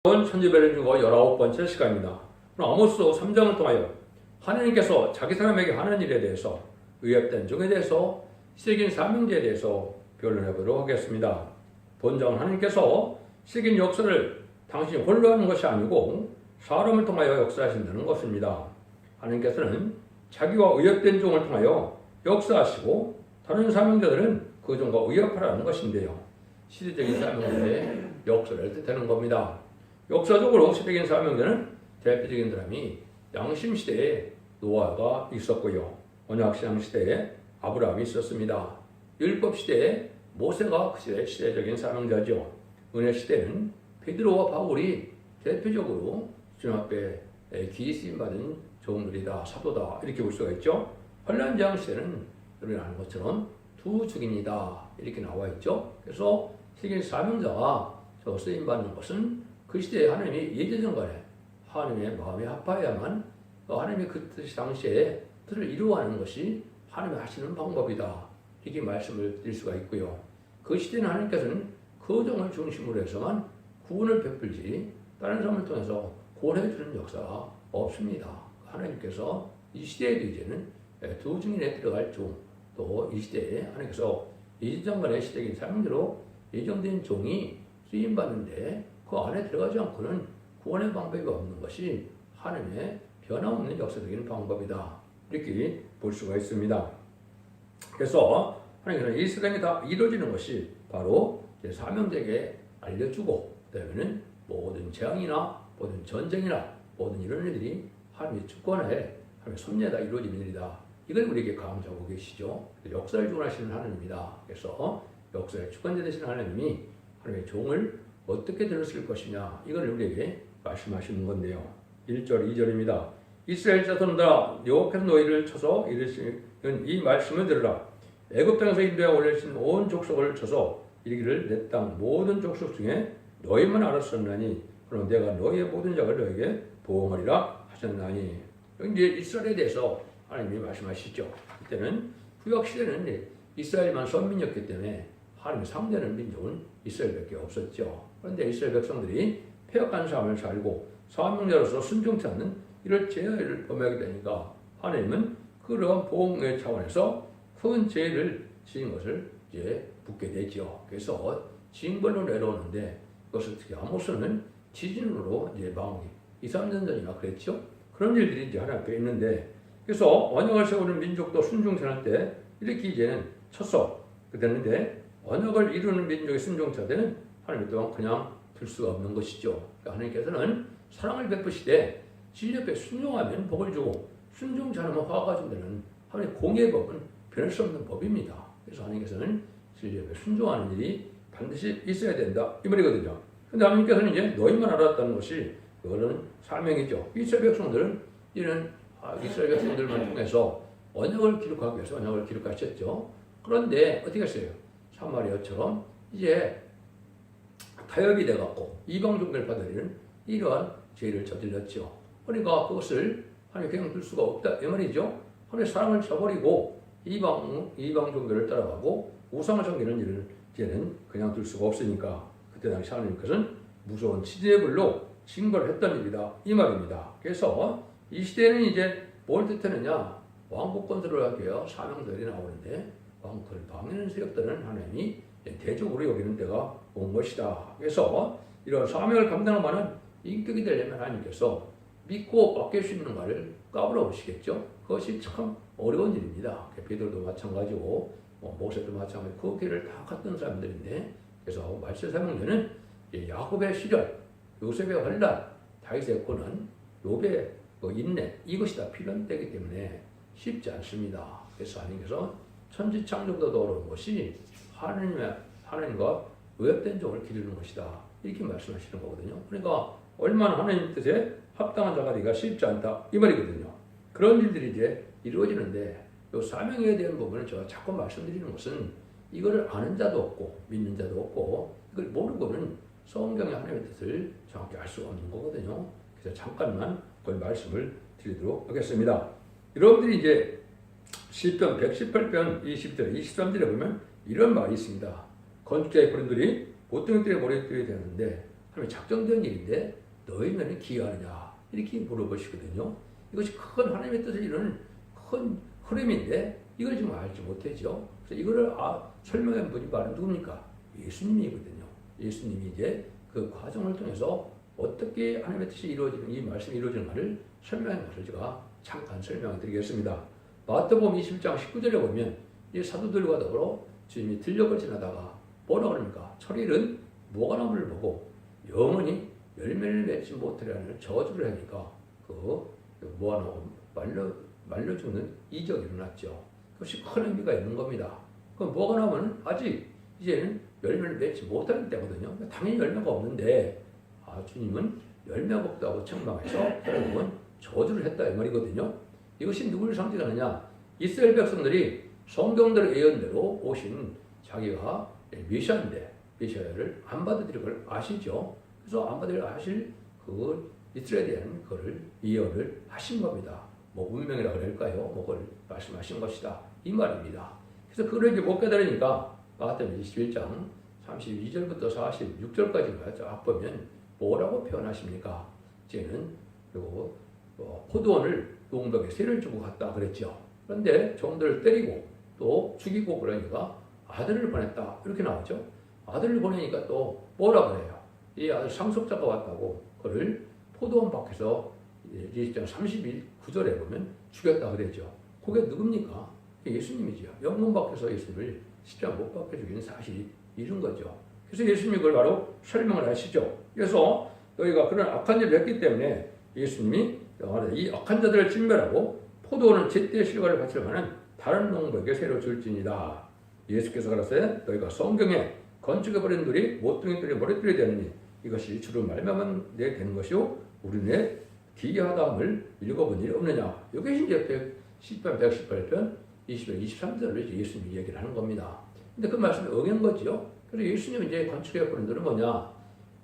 천지배를 주고 19번째 시간입니다. 아모스 3장을 통하여 하나님께서 자기 사람에게 하는 일에 대해서 의협된 종에 대해서 시적인 사명제에 대해서 변론해 보도록 하겠습니다. 본장은 하나님께서 시적인 역사를 당신이 홀로 하는 것이 아니고 사람을 통하여 역사하신다는 것입니다. 하나님께서는 자기와 의협된 종을 통하여 역사하시고 다른 사명자들은 그 종과 의협하라는 것인데요. 시대적인 사명자의 역사를 뜻하는 겁니다. 역사적으로 시대적인 사명자는 대표적인 사람이 양심시대에 노아가 있었고요. 언약신앙 시대에 아브라함이 있었습니다. 율법시대에 모세가 그 시대의 시대적인 사명자죠. 은혜시대는 베드로와 바울이 대표적으로 주님 앞에 귀히 쓰임받은 종들이다, 사도다 이렇게 볼 수가 있죠. 환란장 시대는 우리가 아는 것처럼 두 증인이다 이렇게 나와 있죠. 그래서 시대적인 사명자가 저 쓰임받는 것은 그 시대에 하나님이 예제전간에 하나님의 마음에 합하여야만 하나님의 그 뜻 당시에 뜻을 이루어가는 것이 하나님이 하시는 방법이다. 이렇게 말씀을 드릴 수가 있고요. 그 시대는 하나님께서는 그 종을 중심으로 해서만 구원을 베풀지 다른 사람을 통해서 구원해주는 역사가 없습니다. 하나님께서 이 시대에도 이제는 두 증인에 들어갈 종, 또 이 시대에 하나님께서 예전간의 시대적인 사명자로 예정된 종이 쓰임받는데 그 안에 들어가지 않고는 구원의 방법이 없는 것이 하나님의 변함없는 역사적인 방법이다. 이렇게 볼 수가 있습니다. 그래서 하나님께서는 이 세상이 다 이루어지는 것이 바로 사명자에게 알려주고 그다음에는 모든 재앙이나 모든 전쟁이나 모든 이런 일들이 하나님의 주권하에 하나님의 섭리에 다 이루어지는 일이다. 이걸 우리에게 강조하고 계시죠. 역사를 주관하시는 하나님이다. 그래서 역사의 주권자 되시는 하나님이 하나님의 종을 어떻게 들었을 것이냐 이걸 우리에게 말씀하시는 건데요. 1절 2절입니다. 이스라엘 자손들아 여호와께서 너희를 쳐서 이르시는 이 말씀을 들으라. 애굽 땅에서 인도하여 올리신 온 족속을 쳐서 이르기를 내 땅 모든 족속 중에 너희만 알았었나니 그럼 내가 너희의 모든 작을 너희에게 보응하리라 하셨나니. 여기 이제 이스라엘에 대해서 하나님이 말씀하시죠. 이때는 구약 시대는 이스라엘만 선민이었기 때문에 하나님이 상대하는 민족은 이스라엘밖에 없었죠. 그런데 이스라엘 백성들이 폐역한 삶을 살고 사명자로서 순종치 않는 이런 죄를 범하게 되니까 하나님은 그런 보응의 차원에서 큰 죄를 지은 것을 이제 묻게 되죠. 그래서 징벌로 내려오는데 그것을 특히 아모스는 지진으로 이제 망하기 2~3년 전이나 그랬죠. 그런 일들이 이제 하나 앞에 있는데 그래서 언약을 세우는 민족도 순종치 않을 때 이렇게 이제는 쳤어. 그랬는데 언약을 이루는 민족의 순종치 할 때는 하나님 또한 그냥 둘 수가 없는 것이죠. 그러니까 하나님께서는 사랑을 베푸시되 진리 앞에 순종하면 복을 주고 순종치 않으면 화가 준다는 하나님의 공의 법은 변할 수 없는 법입니다. 그래서 하나님께서는 진리 앞에 순종하는 일이 반드시 있어야 된다 이 말이거든요. 그런데 하나님께서는 이제 너희만 알았다는 것이 그거는 사명이죠. 이스라엘 백성들은 이런 이스라엘 백성들만 통해서 언약을 기록하기 위해서 언약을 기록하셨죠. 그런데 어떻게 했어요? 사마리아처럼 이제 타협이 돼갖고 이방 종교를 받아들이는 이러한 죄를 저질렀죠. 그러니까 그것을 하나님 그냥 둘 수가 없다 이 말이죠. 하나님 사랑을 저버리고 이방 종교를 따라가고 우상을 섬기는 일을 이제는 그냥 둘 수가 없으니까 그때 당시 하나님께서는 무서운 치즈의 불로 징벌을 했던 일이다 이 말입니다. 그래서 이 시대에는 이제 뭘 뜻하느냐 왕국 건설을 하기 위해 사명들이 나오는데 왕국을 방해하는 세력들은 하나님이 대적으로 여기는 때가 온 것이다. 그래서 이런 사명을 감당할 만한 인격이 되려면 하나님께서 믿고 맡길 수 있는 것을 까불어 보시겠죠. 그것이 참 어려운 일입니다. 베드로도 마찬가지고 모세도 마찬가지고 그 길을 다 갔던 사람들인데 그래서 말세 사명자는 야곱의 시절, 요셉의 환란, 다윗의 고난, 욥의 인내 이것이 다 필요한 때이기 때문에 쉽지 않습니다. 그래서 하나님께서 천지창조보다도 어려운 것이 하나님과 의협된 종을 기르는 것이다. 이렇게 말씀하시는 거거든요. 그러니까 얼마나 하나님 뜻에 합당한 자가 되기가 쉽지 않다. 이 말이거든요. 그런 일들이 이제 이루어지는데 이 사명에 대한 부분을 제가 자꾸 말씀드리는 것은 이거를 아는 자도 없고 믿는 자도 없고 이걸 모르고는 성경의 하나님의 뜻을 정확히 알 수가 없는 거거든요. 그래서 잠깐만 그 말씀을 드리도록 하겠습니다. 여러분들이 이제 시편 118편 20절 23절에 보면 이런 말이 있습니다. 건축자의 고린들이 보통의 뜰에 모래뜰이 되었는데 하나님의 작정된 일인데 너희는 기여하느냐 이렇게 물어보시거든요. 이것이 큰 하나님의 뜻을 이루는 큰 흐름인데 이걸 지금 알지 못했죠. 그래서 이거를 설명한 분이 바로 누굽니까? 예수님이거든요. 예수님이 이제 그 과정을 통해서 어떻게 하나님의 뜻이 이루어지는 이 말씀이 이루어지는가를 설명한 것을 제가 잠깐 설명해 드리겠습니다. 마태복음 21장 19절에 보면 이 사도들과 더불어 주님이 들녘을 지나다가 뭐라 그럽니까? 철일은 무화과나무를 보고 영원히 열매를 맺지 못하려는 저주를 하니까 그 무화과나무 말려 죽는 이적이 일어났죠. 그것이 큰 의미가 있는 겁니다. 그 무화과나무는 아직 이제는 열매를 맺지 못하는 때거든요. 당연히 열매가 없는데 주님은 열매가 없다고 책망해서 결국은 저주를 했다 이 말이거든요. 이것이 누구를 상징하느냐? 이스라엘 백성들이 성경대로 예언대로 오신 자기가 메시아인데 메시아를 안 받아들일 걸 아시죠? 그래서 안 받아들일 아실 그 이스라엘에 대한 그를 예언을 하신 겁니다. 뭐 운명이라 그럴까요? 그걸 말씀하신 것이다 이 말입니다. 그래서 그걸 이제 못 깨달으니까 마태복음 21장 32절부터 46절까지 보면 뭐라고 표현하십니까? 이제는 그리고 포도원을 농덕에 세를 주고 갔다 그랬죠. 그런데 종들을 때리고 또 죽이고 그러니까 아들을 보냈다 이렇게 나오죠. 아들을 보내니까 또 뭐라 그래요? 이 아들 상속자가 왔다고 그를 포도원 밖에서 20장 39절에 보면 죽였다 그랬죠. 그게 누굽니까? 예수님이죠. 영문 밖에서 예수님을 십자가 못 박혀 죽인 사실이 이런 거죠. 그래서 예수님이 그걸 바로 설명을 하시죠. 그래서 너희가 그런 악한 일을 했기 때문에 예수님이 이 악한 자들을 진멸하고 포도원은 제때 실과를 바치려 하는 다른 농부에게 새로 줄지니다. 예수께서 가라사대 너희가 성경에 건축해버린 돌이 모퉁이돌이 머리돌이 되느니 이것이 주로 말미암아 내 되는 것이요 우리네 기이하다함을 읽어본 일이 없느냐. 이것이 이제 118편 20편 23절을 예수님이 얘기를 하는 겁니다. 근데 그 말씀에 응한 거죠. 그래서 예수님이 이제 건축해버린 돌은 뭐냐.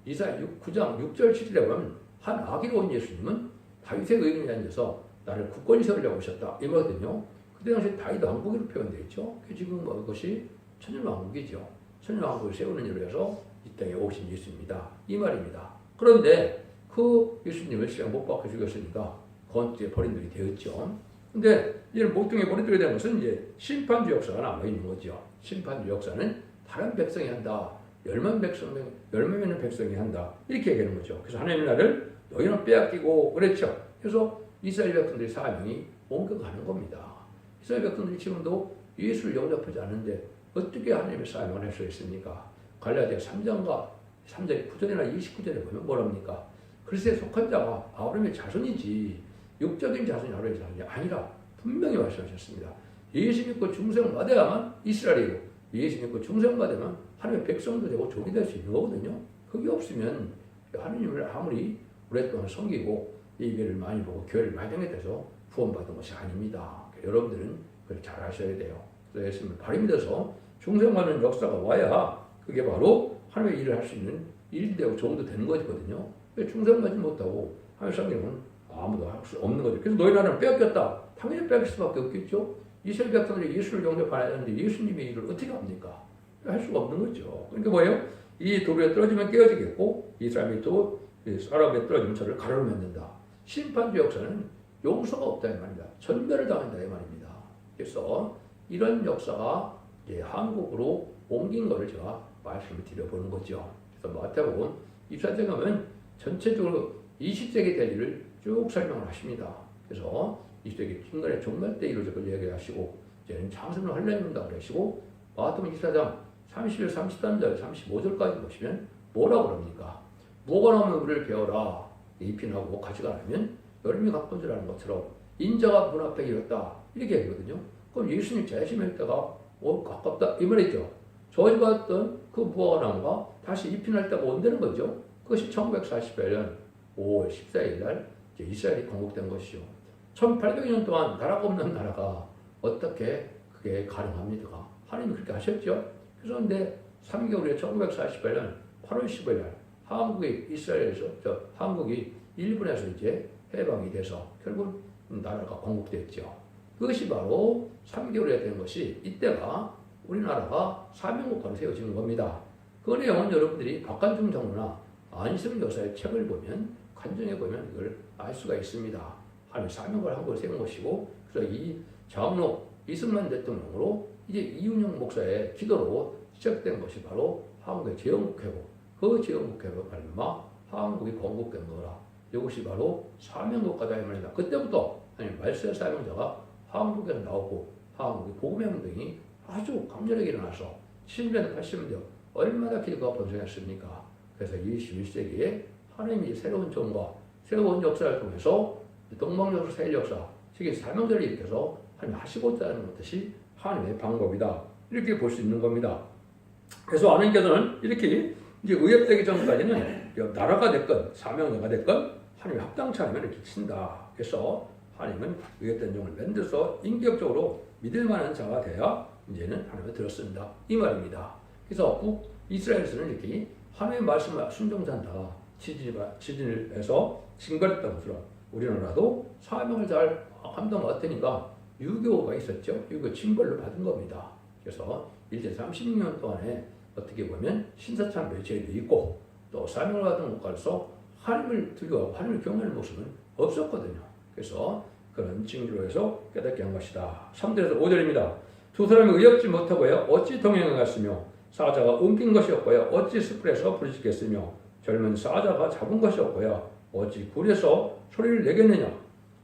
이사야 9장 6절 7절에 보면 한 아기로 온 예수님은 다윗의 의인에 앉아서 나를 굳건히 세우려고 오셨다 이거거든요. 그때 당시 다윗 왕국으로 표현되어 있죠. 지금 그것이 천년왕국이죠. 천년왕국을 세우는 일로 해서 이 땅에 오신 예수입니다. 이 말입니다. 그런데 그 예수님을 시간 못 박혀 죽였으니까 건축에 버린들이 되었죠. 근데 이제 목동에 버린들이 되는 것은 이제 심판주 역사가 남아있는 거죠. 심판주 역사는 다른 백성이 한다. 열만 명의 백성이 한다. 이렇게 얘기하는 거죠. 그래서 하나님의 나라를 너희는 빼앗기고 그랬죠. 그래서 이스라엘 백성들의 사명이 옮겨가는 겁니다. 이스라엘 백성들이 지금도 예수를 영접하지 않는데 어떻게 하나님의 사명을 할 수 있습니까? 갈라디아 3장과 3장 9절이나 29절에 보면 뭐랍니까? 그리스도에 속한 자가 아브라함의 자손이지 육적인 자손이 아브라함의 자손이 아니라 분명히 말씀하셨습니다. 예수 믿고 중생받아야만 이스라엘이고 예수 믿고 중생받으면 하나님의 백성도 되고 종이 될 수 있는 거거든요. 그게 없으면 하나님을 아무리 오랫동안 섬기고 예배를 많이 보고 교회를 많이 다녀서 구원받은 것이 아닙니다. 여러분들은 그걸 잘 아셔야 돼요. 그래서 예수님을 바로 믿어서 중생받는 역사가 와야 그게 바로 하나님의 일을 할 수 있는 일이 되고 종도 되는 거거든요. 중생받지 못하고 하나님의 섬기는 아무도 할 수 없는 거죠. 그래서 너희 나라는 빼앗겼다. 당연히 빼앗길 수밖에 없겠죠. 이스라엘 백성들이 예수를 영접하야 하는데 예수님의 일을 어떻게 합니까? 할 수가 없는 거죠. 그러니까 뭐예요? 이 돌에 떨어지면 깨어지겠고 이 사람이 또 사람에 떨어지면 저를 가로로 만든다. 심판주 역사는 용서가 없다 이 말입니다. 전멸을 당한다 이 말입니다. 그래서 이런 역사가 이제 한국으로 옮긴 것을 제가 말씀을 드려보는 거죠. 그래서 마태복음 24장에 가면 전체적으로 20세기 될 일을 쭉 설명을 하십니다. 그래서 20세기 중간에 종말 때 이루어질 걸 얘기하시고 이제는 장선을 하려는다 그러시고 마태복음 24장 31, 33절, 35절까지 보시면 뭐라고 그럽니까? 무화과나무 물을 베어라. 잎이나고 가지가 않으면 여름이 가쁜 줄 아는 것처럼 인자가 문 앞에 이뤘다. 이렇게 얘기거든요. 그럼 예수님 재림할 때가 가깝다. 이 말이죠. 저주받았던 그 무화과나무가 다시 잎이 날 때가 온다는 거죠. 그것이 1948년 5월 14일 날 이스라엘이 건국된 것이죠. 1800년 동안 나라가 없는 나라가 어떻게 그게 가능합니까? 하나님이 그렇게 하셨죠. 그래서 근데 3개월 후에 1948년 8월 15일 날 한국이 일본에서 이제 해방이 돼서 결국 나라가 건국됐죠. 그것이 바로 3개월에 된 것이 이때가 우리나라가 사명국가로 세워지는 겁니다. 그 내용은 여러분들이 박관중 장로나 안희성 여사의 책을 보면 간증해 보면 이걸 알 수가 있습니다. 하나님 사명을 한 걸 세운 것이고, 그래서 이 장로 이승만 대통령으로 이제 이윤영 목사의 기도로 시작된 것이 바로 한국의 재헌국회고, 그 재헌국회로 말미암아 한국이 건국된 거라. 이것이 바로 사명국가다 이 말입니다. 그때부터 하나님 말세 사명자가 한국에서 나오고 한국의 복음의 운동이 아주 강렬하게 일어나서 70년, 80년대 얼마나 기도가 번성했습니까? 그래서 21세기에 하나님이 새로운 정과 새로운 역사를 통해서 동방역사, 세일역사, 세계 사명자를 일으켜서 하나님 하시고자 하는 것이 하나님의 방법이다. 이렇게 볼 수 있는 겁니다. 그래서 하나님께서는 이렇게 이제 의협되기 전까지는 나라가 됐건 사명자가 됐건 하나님이 합당치 않으면 이렇게 친다. 그래서 하나님은 의협된 종을 만들어서 인격적으로 믿을 만한 자가 돼야 이제는 하나님을 들었습니다. 이 말입니다. 그래서 북이스라엘에서는 이렇게 하나님의 말씀을 순종한다. 지진을 해서 징벌했던 것처럼 우리나라도 사명을 잘 감당 못하니까 유교가 있었죠. 유교 징벌을 받은 겁니다. 그래서 일제 36년 동안에 어떻게 보면 신사참배 제도 있고 또 사명을 받은 국가로서 하나님을 두려워하고 하나님을 경외하는 모습은 없었거든요. 그래서 그런 징조로 해서 깨닫게 한 것이다. 3절에서 5절입니다. 두 사람이 의협지 못하고요 어찌 동행하갔으며 사자가 옮긴 것이 없고요 어찌 숯불에서 불이 지겠으며 젊은 사자가 잡은 것이 없고요 어찌 굴에서 소리를 내겠느냐.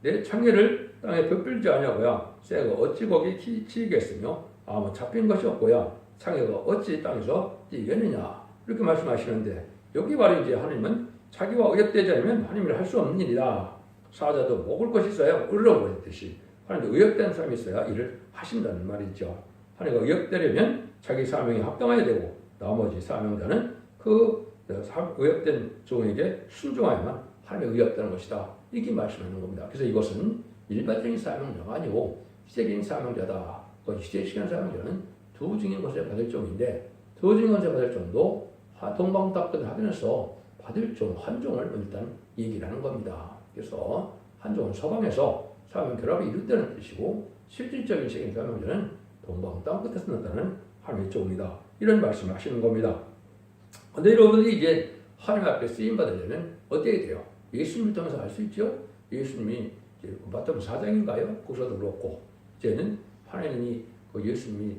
내 창녀를 땅에 벽불지 아니하고요 새가 어찌 거기 치이겠으며 아무 잡힌 것이 없고요 창녀가 어찌 땅에서 뛰겠느냐. 이렇게 말씀하시는데 여기 바로 이제 하나님은 자기와 의협되지 않으면 하나님을 할 수 없는 일이다. 사자도 먹을 것이 있어야 울어버렸듯이 하나님도 의협된 사람이 있어야 일을 하신다는 말이죠. 하나님과 의협되려면 자기 사명에 합당해야 되고 나머지 사명자는 그 의협된 종에게 순종하야만 하나님의 의협되는 것이다. 이렇게 말씀하는 겁니다. 그래서 이것은 일반적인 사명자가 아니고 시대적인 사명자다. 그 시대적인 사명자는 두 증인 것을 받을 종인데 두 증인 것을 받을 종도 동방답변을 하면서 받을 종 한 종을 일단 얘기를 하는 겁니다. 그래서 한 종은 서방에서 사명 결합이 이룰 뜻이고 실질적인 세계인 사명자는 동방 땅끝에서 나타나는 하나님의 종이다. 이런 말씀을 하시는 겁니다. 근데 여러분들이 이제 하나님 앞에 쓰임 받으려면 어떻게 돼요? 예수님을 통해서 알 수 있죠? 예수님이 마태복음 4장인가요? 거기서도 그렇고 이제는 하나님이 그 예수님이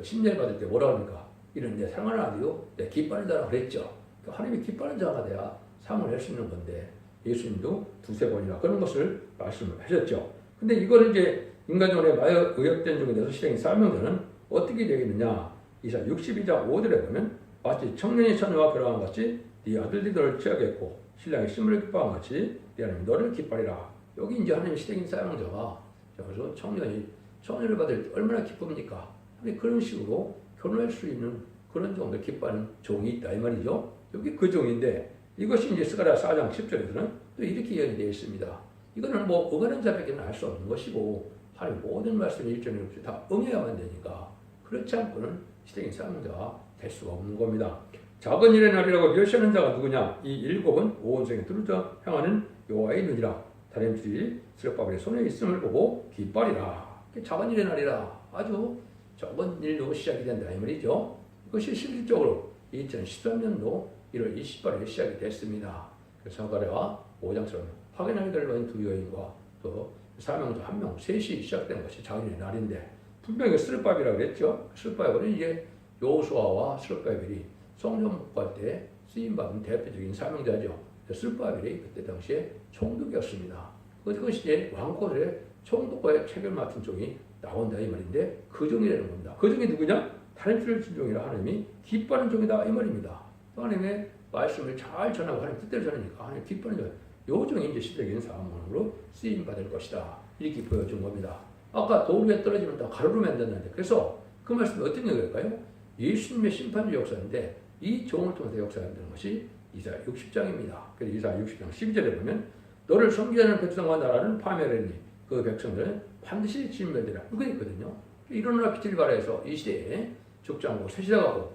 침례 받을 때 뭐라 합니까? 이런 내 사랑하는 아들이요 내 기뻐하는 자라고 그랬죠. 하나님이 기뻐하는 자가 돼야 사랑을 할 수 있는 건데 예수님도 두세 번이나 그런 것을 말씀을 하셨죠. 근데 이거는 이제 인간적으로 의협된 종에 대해서 시행인 사명자는 어떻게 되겠느냐. 이사 62장 5절에 보면 마치 청년이 처녀와 결혼한 같이 네 아들들이 너를 취하겠고 신랑이 신부를 기뻐한 같이 네 하나님 너를 기뻐하리라. 여기 이제 하나님 시행인 사명자가 그래서 청년이 처녀를 받을 때 얼마나 기쁩니까? 그런 식으로 결혼할 수 있는 그런 정도 기뻐하는 종이 있다 이 말이죠. 여기 그 종인데 이것이 이제 스가랴 4장 10절에서는 또 이렇게 이야기되어 있습니다. 이거는 뭐 응하는 자에게는 알 수 없는 것이고 하나님 모든 말씀이 일전에 없이 다 응해야만 되니까 그렇지 않고는 시대인 사명자가 될 수가 없는 겁니다. 작은 일의 날이라고 멸시하는 자가 누구냐? 이 일곱은 온 생에 두루져 향하는 여호와의 눈이라. 다림질이 스룹바벨의 손에 있음을 보고 기뻐하리라. 작은 일의 날이라 아주 적은 일로 시작이 된다 이 말이죠. 이것이 실질적으로 2013년도 1월 28일 시작이 됐습니다. 그래서 사가랴 5장처럼 확인하게 될 두 여인과 또 사명자 한 명, 셋이 시작된 것이 작은 날인데 분명히 스룹바벨이라고 그랬죠. 스룹바벨은 이제 여호수아와 스룹바벨이 성전 목할 때 쓰임받은 대표적인 사명자죠. 스룹바벨이 그때 당시에 총독이었습니다. 그것이 이제 왕권의 총독과의 책을 맡은 종이 나온다 이 말인데 그 종이라는 겁니다. 그 종이 누구냐? 다림질을 진 종이라 하나님이 기뻐하는 종이다 이 말입니다. 하나님의 말씀을 잘 전하고 하나님 뜻대로 전하니까 하나님 기뻐하는 종. 요 종이 이제 시대적인 사명으로 쓰임 받을 것이다. 이렇게 보여준 겁니다. 아까 돌 위에 떨어지면 다 가루로 만든다는데 그래서 그 말씀이 어떤 얘기일까요? 예수님의 심판주 역사인데 이 종을 통해서 역사가 되는 것이 이사야 60장입니다. 그래서 이사야 60장 12절에 보면 너를 섬기하는 백성과 나라는 파멸하니 그 백성들은 반드시 진멸되라. 이거 있거든요. 일어나라 빛을 발하여서 이 시대에 죽지 않고 세시다가고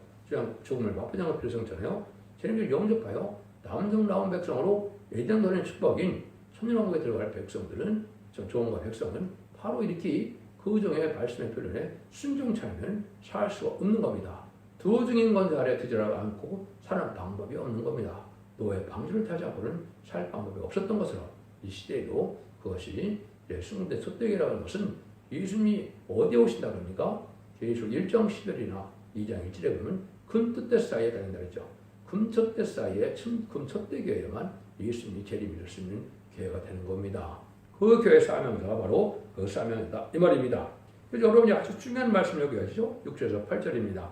죽음을 맛보장을 필요성잖아요. 쟤네들 영접하여 남성 나온 백성으로 예정되는 축복인 천년왕국에 들어갈 백성들은 종과 백성은 바로 이렇게 그 종의 말씀의 표현에 순종치 않으면 살 수가 없는 겁니다. 두 중인 건데 아래 드지라고 않고 사는 방법이 없는 겁니다. 노예 방주를 타지 않고는 살 방법이 없었던 것으로 이 시대에도 그것이 승대 소떼기라는 것은 예수님이 어디에 오신다고 합니까? 계시록 1장 10절이나 2장 1절에 보면 금첫대 사이에 다닌다 그랬죠. 금첫대 사이에 금첫대 교회에만 예수님이 재림을 수 있는 교회가 되는 겁니다. 그 교회 사명자가 바로 그 사명이다 이 말입니다. 그래서 여러분이 아주 중요한 말씀을 여기 하시죠. 6절에서 8절입니다.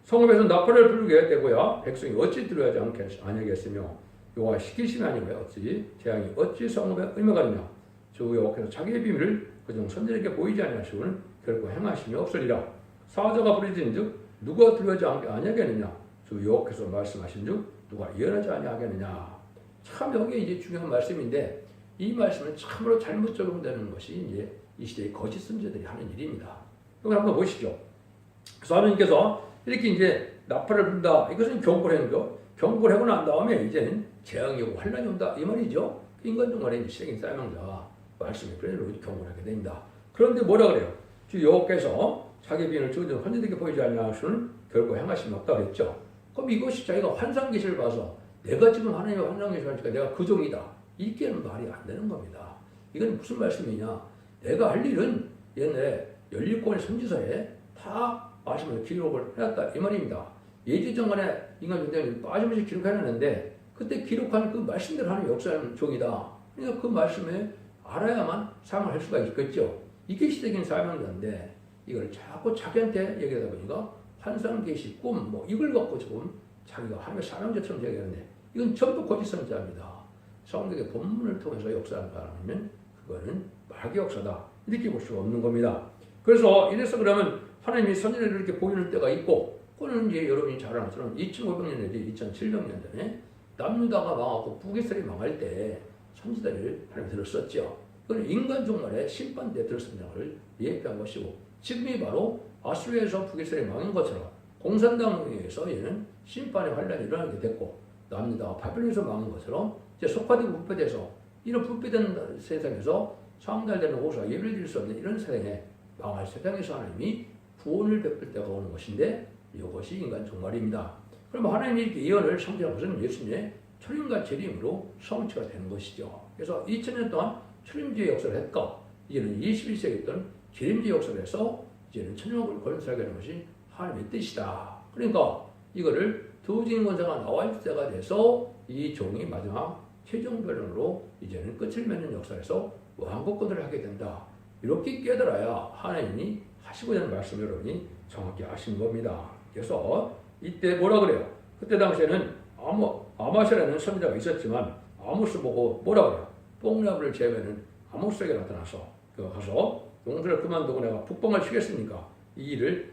성읍에서 나팔을 불게 되고야 백성이 어찌 들어야지 아니겠으며 여호와 시키심이 아니고야 어찌 재앙이 어찌 성읍에 의명하느냐. 주 여호와께서 자기의 비밀을 그중 선지자에게 보이지 아니하시고는 결코 행하심이 없으리라. 사자가 부르짖은즉 누가 들어야지 아니하겠느냐. 주 여호와께서 말씀하신즉 누가 예언하지 아니하겠느냐. 참 여기 이제 중요한 말씀인데 이 말씀은 참으로 잘못 적용되는 것이 이제 이 시대의 거짓 선지자들이 하는 일입니다. 이걸 한번 보시죠. 그래서 하나님께서 이렇게 이제 나팔을 불다. 이것은 경고를 하는 거. 경고를 하고 난 다음에 이제는 재앙이 오고 환란이 온다. 이 말이죠. 인간 동안에 시적인 사명자가 말씀에 그대로 경고를 하게 됩니다. 그런데 뭐라 그래요? 주 여호와께서 자기 비밀을 주어진 환자들에게 보이지 않냐하시는 결코 행하심이 없다 그랬죠. 그럼 이것이 자기가 환상계시를 봐서 내가 지금 하나님의 환상계시를 하니까 내가 그 종이다. 이게는 말이 안 되는 겁니다. 이건 무슨 말씀이냐? 내가 할 일은 옛날에 연립권의 선지서에 다 말씀을 기록을 해놨다 이 말입니다. 예지정간에 인간 존재는 빠짐없이 기록해놨는데 그때 기록한 그 말씀대로 하는 역사하는 종이다. 그러니까 그 말씀에 알아야만 사용할 수가 있겠죠. 이게 시대적인 사명자인데 이걸 자꾸 자기한테 얘기하다 보니까 환상, 계시, 꿈 뭐 이걸 갖고 지금 자기가 하나님의 사명자처럼 얘기하는데 이건 전부 거짓 선지자입니다. 성경의 본문을 통해서 역사하는 바라면 그거는 마귀 역사다. 이렇게 볼 수가 없는 겁니다. 그래서 이래서 그러면 하나님이 선지자를 이렇게 보이는 때가 있고 그거는 이제 여러분이 잘 아는 것처럼 2500년 내지 2700년 전에 남유다가 망하고 북이스라엘이 망할 때 선지자를 하나님이 들었었죠. 그건 인간 종말의 심판 때 들었었다는 걸 예표한 것이고 지금이 바로 아수르에서 북이스라엘이 망한 것처럼 공산당에 의해서 얘는 심판의 환란이 일어나게 됐고 남유다가 바벨론에서 망한 것처럼 이제 속화되고 부패돼서 이런 부패된 세상에서 상달되는 호소가 예를 들 수 없는 이런 세상에 망할 세상에서 하나님이 구원을 베풀 때가 오는 것인데 이것이 인간 종말입니다. 그럼 하나님이 이렇게 예언을 성취한 것은 예수님의 초림과 재림으로 성취가 되는 것이죠. 그래서 2000년 동안 초림주의 역사를 했고 이제는 21세기 있던 재림주의 역사를 해서 이제는 천년을 걸려 살게 하는 것이 하나님의 뜻이다. 그러니까 이거를 두진 권세가 나와 있을 때가 돼서 이 종이 마지막 최종 변론으로 이제는 끝을 맺는 역사에서 왕국권을 하게 된다. 이렇게 깨달아야 하나님이 하시고자 하는 말씀을 여러분이 정확히 아신 겁니다. 그래서 이때 뭐라 그래요? 그때 당시에는 아마시라는 선지자가 있었지만 아모스 보고 뭐라 그래요? 뽕나무를 제외는 아모스에게 나타나서 가서 농사를 그만두고 내가 북방을 치겠으니까 이 일을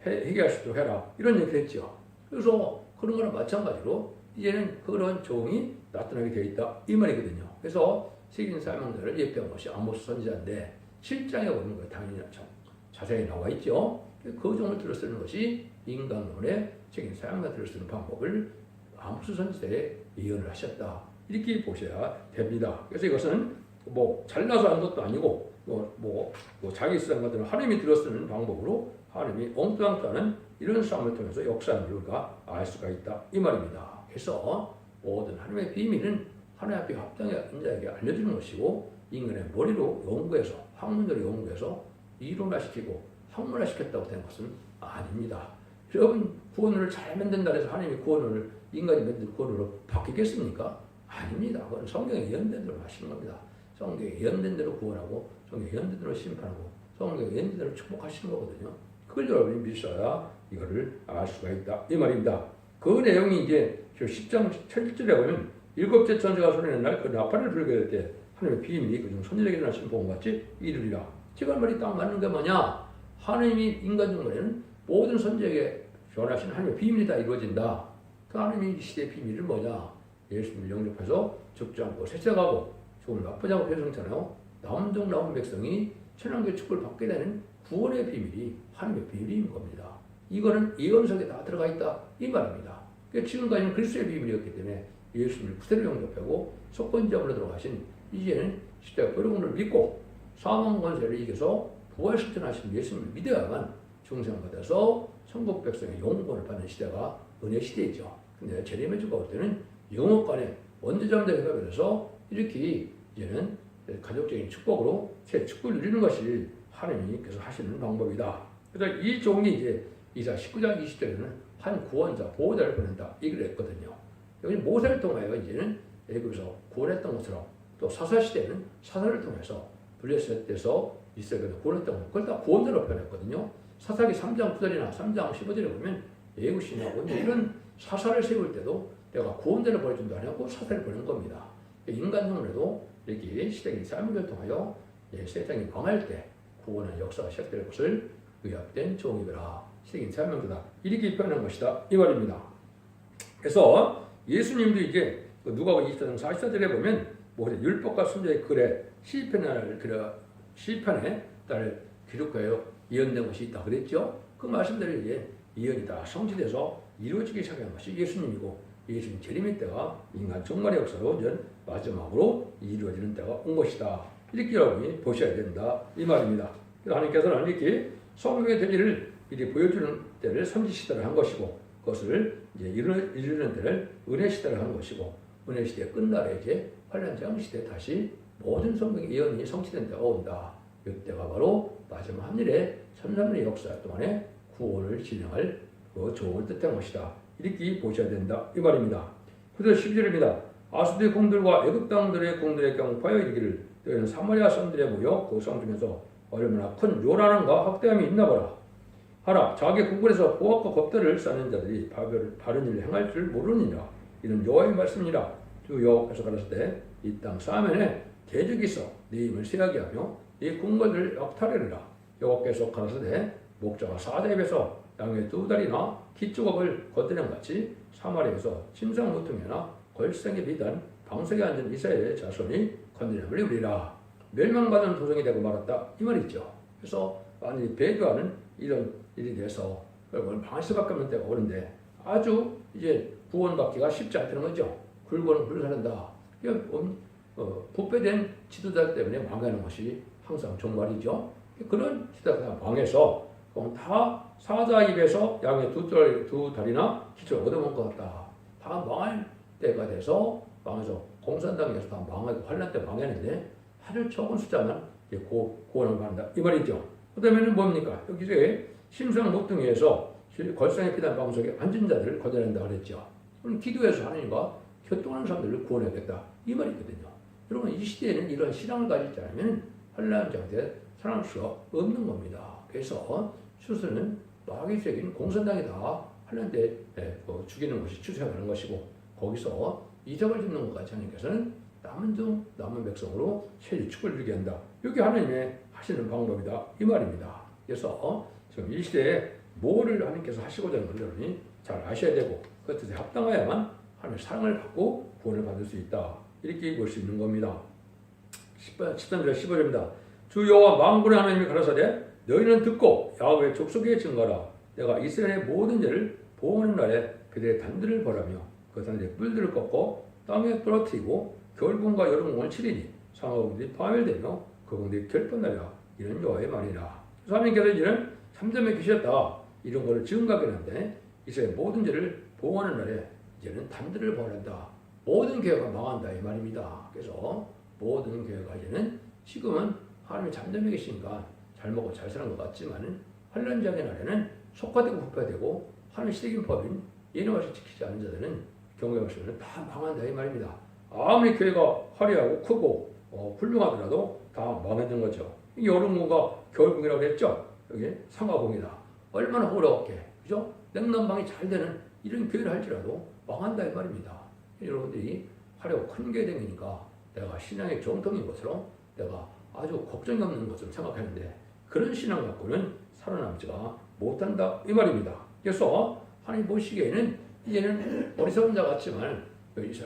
해결할 수 있도록 해라. 이런 얘기를 했죠. 그래서 그런 거랑 마찬가지로 이제는 그런 종이 나타나게 되어 있다. 이 말이거든요. 그래서 세계인 사명자를 예표한 것이 아모스 선지자인데 7장에 보는 거예요. 당연히 자세히 나와 있죠. 그 종을 들어 쓰는 것이 인간론의 세계인 사명자 들어 쓰는 방법을 아모스 선지자에 예언을 하셨다. 이렇게 보셔야 됩니다. 그래서 이것은 뭐 잘나서 한 것도 아니고 자기 쓰는 것들은 하나님이 들어 쓰는 방법으로 하나님이 엉뚱한 하는 이런 싸움을 통해서 역사하는 우리가 알 수가 있다. 이 말입니다. 그래서 모든 하나님의 비밀은 하나님 앞에 합당한 자에게 알려주는 것이고 인간의 머리로 연구해서 학문적으로 연구해서 이론화시키고 학문화시켰다고 되는 것은 아닙니다. 여러분 구원을 잘 만든다 해서 하나님이 구원을 인간이 만든 구원으로 바뀌겠습니까? 아닙니다. 그건 성경에 예언된 대로 하시는 겁니다. 성경에 예언된 대로 구원하고 성경에 예언된 대로 심판하고 성경에 예언된 대로 축복하시는 거거든요. 그걸 여러분이 믿으셔야 이거를 알 수가 있다. 이 말입니다. 그 내용이 이제 10장 7절에 보면 일곱째 천사가 소리내는 날 그 나팔을 불게 될 때 하나님의 비밀이 그중 선지자에게 일어나신 복음같이 이르리라. 제가 말이 딱 맞는 게 뭐냐? 하나님이 인간 중간에는 모든 선지자에게 전하신 하나님의 비밀이 다 이루어진다. 그 하나님의 시대의 비밀은 뭐냐? 예수님을 영접해서 죽지 않고 셋째가고 죽음을 나쁘지 않고 배송잖아요. 남종 나온 백성이 천왕교회 축복을 받게 되는 구원의 비밀이 하나님의 비밀인 겁니다. 이거는 예언석에 다 들어가 있다 이 말입니다. 그러니까 지금까지는 그리스도의 비밀이었기 때문에 예수님을 구세로 영접하고 속건잡으로 들어가신 이제는 십자가 여러분을 믿고 사망 권세를 이겨서 부활실천하신 예수님을 믿어야만 중생받아서 천국 백성의 영원을 받는 시대가 은혜 시대이죠. 근데 재림의 주가 올 때는 영업 간에 원대점대 회합을 해서 이렇게 이제는 가족적인 축복으로 새 축복을 누리는 것이 하나님께서 하시는 방법이다. 그래서 이 종이 이제 이사 19장 20절에는 한 구원자, 보호자를 보낸다. 이걸 했거든요. 여기 모세를 통하여 이제는 애굽에서 구원했던 것처럼 또 사사시대에는 사사를 통해서 블레셋에서 이스라엘을 구원했던 것, 그걸 다 구원자로 표현했거든요. 사사기 3장 9절이나 3장 15절에 보면 애굽 신하고 이런 사사를 세울 때도 내가 구원자를 보내준다 하고 사사를 보낸 겁니다. 인간적으로도 이렇게 시대의 삶을 통하여 세상이 망할 때 구원의 역사가 시작될 것을 의합된 종이더라. 시대의 삶명도다. 이렇게 표현한 것이다. 이 말입니다. 그래서 예수님도 이제 누가복음 24장 44절에 보면 모세 율법과 순자의 글에 시편에 따를 기록하여 예언된 것이 있다 그랬죠. 그 말씀대로 이제 예언이 다 성취돼서 이루어지기 시작한 것이 예수님이고 예수님 재림의 때가 인간 종말의 역사로 이제 마지막으로 이루어지는 때가 온 것이다. 이렇게 여러분이 보셔야 된다. 이 말입니다. 그래서 하나님께서는 이렇게 성경의 되기를 미리 보여주는 때를 선지시대를 한 것이고 그것을 이제 이루는 때를 은혜시대를 한 것이고 은혜시대 끝날에 이제 환란장 시대 다시 모든 성경의 예언이 성취된 때가 온다. 이때가 바로 마지막 한일의 3,300의 역사 동안에 구원을 진행할 그 조언을 뜻한 것이다. 이렇게 보셔야 된다. 이 말입니다. 그래서 12절입니다. 아수르의 공들과 애굽 땅들의 공들의 경파여 이르기를 너희는 사마리아 사람들에 모여 그 성 중에서 얼마나 큰 요란함과 학대함이 있나 보라. 하라. 자기 궁궐에서 보악과 겁대를 쌓는 자들이 바른 일을 행할 줄 모르느니라. 이는 여호와의 말씀이라. 주 여호와께서 가라사대 때 이 땅 사면에 대적이 있어 네 힘을 세하게 하며 이 궁궐을 약탈하리라. 여호와께서 가라사대 목자가 사자입에서 양의 2다리나 기초각을 거드는 같이 사마리아에서 침상무통이나 걸상에 비단 방석에 앉은 이스라엘의 자손이 건드림을 입으리라. 멸망받은 도성이 되고 말았다. 이 말이죠. 그래서 많이 배교하는 이런 일이 돼서 결국은 망할 수밖에 없는 때가 오는데 아주 이제 구원받기가 쉽지 않다는 거죠. 굴고는 불사른다. 부패된 지도자 때문에 망하는 것이 항상 종말이죠. 그런 시대가 망해서 다 사자 입에서 양의 2다리나 기초를 얻어먹은 것 같다. 다 망할 때가 돼서 망해서 공산당에서 다 망하고 환란 때 망했는데 아주 적은 숫자만 구원을 받는다. 이 말이죠. 그 다음에는 뭡니까? 여기서 심상 모퉁이에서 걸상에 피단 방석에 앉은 자들을 거둬낸다 그랬죠. 그럼 기도해서 하나님과 교통하는 사람들을 구원해야겠다. 이 말이거든요. 여러분 이 시대에는 이런 신앙을 가지지 않으면 환란 장대에 살아날 수가 없는 겁니다. 그래서 추수는 마귀적인 공산당이다. 환란 때 죽이는 것이 추수해가는 것이고 거기서 이적을 짓는 것 같이 하나님께서는 남은 백성으로 새 축복을 누리게 한다. 이게 하나님의 하시는 방법이다. 이 말입니다. 그래서 지금 이 시대에 뭐를 하나님께서 하시고자 하는 걸 여러분이 잘 아셔야 되고 그 뜻에 합당해야만 하나님의 사랑을 받고 구원을 받을 수 있다. 이렇게 볼 수 있는 겁니다. 13절 15절입니다. 주 여호와 만군의 하나님이 가라사대 너희는 듣고 야곱의 족속에 증거하라. 내가 이스라엘의 모든 죄를 보호하는 날에 그들의 단들을 벌하며 그 단들의 뿔들을 꺾고 땅에 떨어뜨리고 겨울공과 여름공을 치리니 상하공들이 파멸되며 그 공들이 결판나리라. 이런 여호와의 말이라. 그래서 하나님께서 이제는 3점에 계셨다. 이런 거를 증거하긴 한데 이스라엘 모든 죄를 보호하는 날에 이제는 단들을 벌한다. 모든 교회가 망한다 이 말입니다. 그래서 모든 교회가 이제는 지금은 하나님이 잠잠해 계시니까 잘 먹고 잘 사는 것 같지만 환란장의 날에는 속화되고 부패되고 하나님 시대적인 법인 예능을 지키지 않는 자들은 경우에 말씀은 다 망한다 이 말입니다. 아무리 교회가 화려하고 크고 훌륭하더라도 다 망해지는 거죠. 여름공과 겨울공이라고 했죠. 여기 상하공이다. 얼마나 호락해, 그죠? 냉난방이 잘 되는 이런 교회를 할지라도 망한다 이 말입니다. 여러분들이 화려하고 큰 교회 다니니까 내가 신앙의 정통인 것으로 내가 아주 걱정이 없는 것으로 생각하는데 그런 신앙 갖고는 살아남지가 못한다 이 말입니다. 그래서 하나님 보시기에는 이제는 어리석은 자 같지만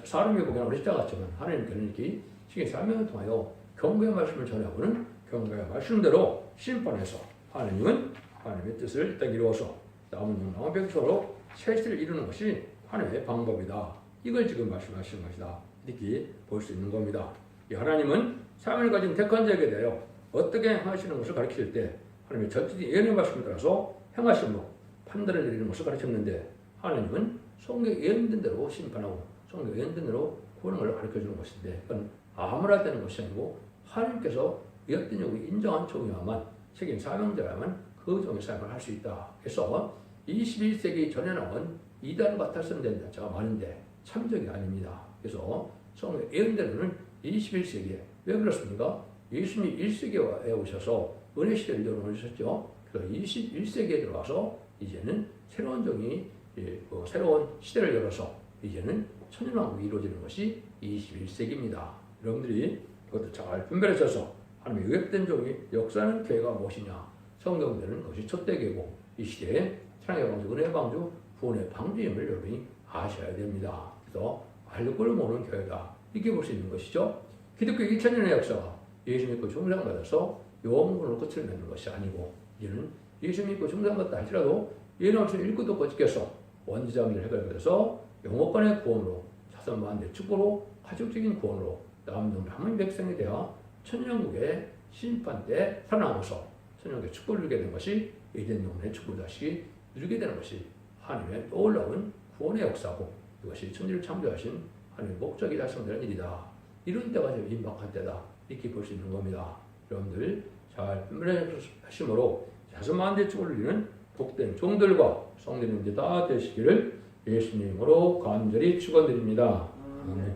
사람이 보기에는 어리석은 자 같지만 하나님께는 이렇게 시계 사명을 통하여 경고의 말씀을 전하고는 경고의 말씀대로 심판해서 하나님은 하나님의 뜻을 일단 이루어서 남은 백성으로 새 시대를 이루는 것이 하나님의 방법이다. 이걸 지금 말씀하시는 것이다. 이렇게 볼 수 있는 겁니다. 이 하나님은 사명을 가진 택한 자에게 대하여 어떻게 행하시는 것을 가르칠 때 하나님의 전적인 예언의 말씀을 따라서 행하심으로 판단을 내리는 것을 가르쳤는데 하나님은 성경 예언된 대로 심판하고 성도 의원들로 구원을 가르쳐주는 것인데 그건 아무나 되는 것이 아니고 하나님께서 의협된 종이 인정한 종이야만 책임 사명자야만 그 종의 삶을 할 수 있다. 그래서 21세기 전에 나온 이단과 탈선된 자가 많은데 참적이 아닙니다. 그래서 성도 예언대로는 21세기에 왜 그렇습니까? 예수님이 1세기에 오셔서 은혜 시대를 열어놓으셨죠. 그래서 21세기에 들어와서 이제는 새로운 종이 새로운 시대를 열어서 이제는 천년왕국이 이루어지는 것이 21세기입니다. 여러분들이 그것도 잘 분별하셔서 하나님의 의협된 종이 역사하는 교회가 무엇이냐 성경되는 것이 첫대계고 이 시대에 사랑의 방주, 은혜의 방주, 구원의 방주임을 여러분이 아셔야 됩니다. 그래서 알고를 모르는 교회다 이렇게 볼 수 있는 것이죠. 기독교 2000년의 역사가 예수 믿고 중상받아서 영원으로 끝을 맺는 것이 아니고 이제는 예수 믿고 중상받다 할지라도 예언없이 읽고 듣고 지켜서 원지자문을 해결해서 영원간의 구원으로 자선만대 축복으로 가족적인 구원으로 남동네 하나님 백성이 되어 천년국의 심판 때 살아남아서 천년국의 축복을 누리게 된 것이 에덴 동네의 축복을 다시 누리게 되는 것이 하나님의 놀라운 구원의 역사고 이것이 천지를 창조하신 하나님의 목적이 달성되는 일이다. 이런 때가 지금 임박한 때다. 이렇게 볼 수 있는 겁니다. 여러분들 잘 분별하심으로 자선만대 축복을 누리는 복된 종들과 성도님들 다 되시기를 예수님으로 간절히 축원드립니다. 아멘.